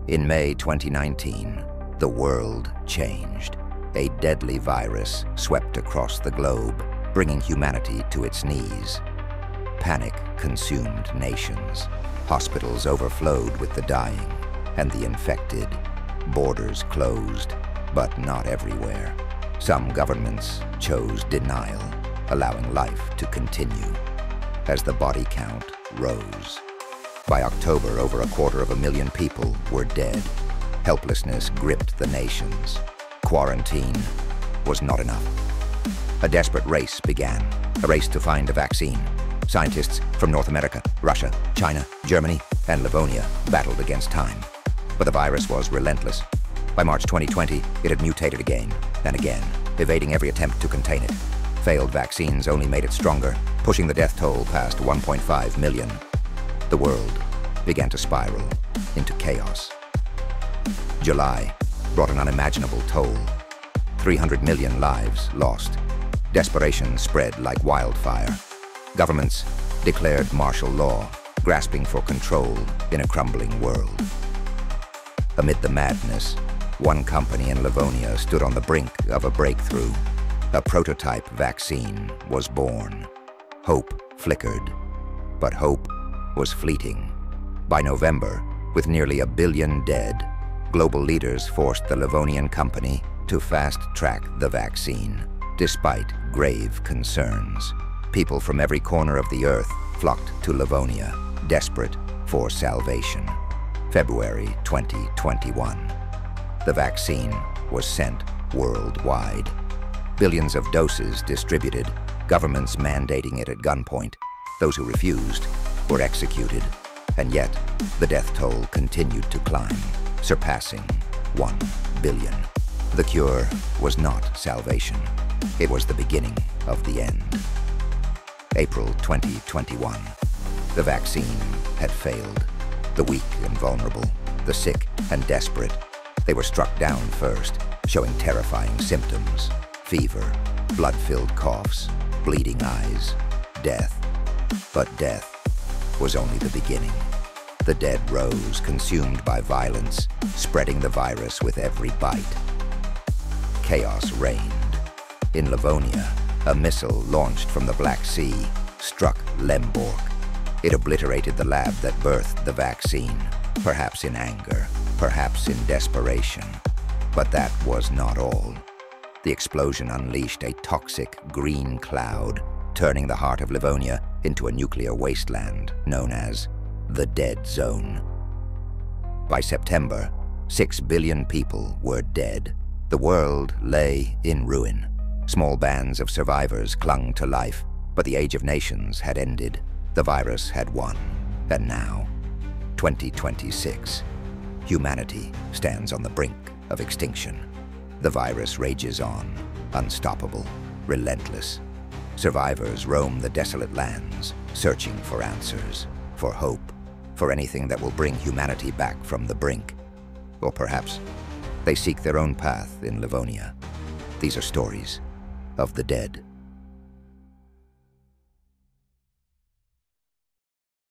In May 2019, the world changed. A deadly virus swept across the globe, bringing humanity to its knees. Panic consumed nations. Hospitals overflowed with the dying and the infected. Borders closed, but not everywhere. Some governments chose denial, allowing life to continue. As the body count rose. By October, over 250,000 people were dead. Helplessness gripped the nations. Quarantine was not enough. A desperate race began, a race to find a vaccine. Scientists from North America, Russia, China, Germany, and Livonia battled against time. But the virus was relentless. By March 2020, it had mutated again and again, evading every attempt to contain it. Failed vaccines only made it stronger, pushing the death toll past 1.5 million. The world began to spiral into chaos. July brought an unimaginable toll. 300 million lives lost. Desperation spread like wildfire. Governments declared martial law, grasping for control in a crumbling world. Amid the madness, one company in Livonia stood on the brink of a breakthrough. A prototype vaccine was born. Hope flickered, but hope was fleeting. By November, with nearly 1 billion dead, global leaders forced the Livonian company to fast-track the vaccine. Despite grave concerns, people from every corner of the earth flocked to Livonia, desperate for salvation. February 2021. The vaccine was sent worldwide. Billions of doses distributed, governments mandating it at gunpoint. Those who refused were executed, and yet the death toll continued to climb, surpassing 1 billion. The cure was not salvation. It was the beginning of the end. April 2021. The vaccine had failed. The weak and vulnerable, the sick and desperate, they were struck down first, showing terrifying symptoms: fever, blood-filled coughs, bleeding eyes, death. But death was only the beginning. The dead rose, consumed by violence, spreading the virus with every bite. Chaos reigned. In Livonia, a missile launched from the Black Sea struck Lemborg. It obliterated the lab that birthed the vaccine, perhaps in anger, perhaps in desperation. But that was not all. The explosion unleashed a toxic green cloud, turning the heart of Livonia into a nuclear wasteland known as the Dead Zone. By September, 6 billion people were dead. The world lay in ruin. Small bands of survivors clung to life, but the age of nations had ended. The virus had won. And now, 2026, humanity stands on the brink of extinction. The virus rages on, unstoppable, relentless. Survivors roam the desolate lands, searching for answers, for hope, for anything that will bring humanity back from the brink. Or perhaps they seek their own path in Livonia. These are stories of the dead.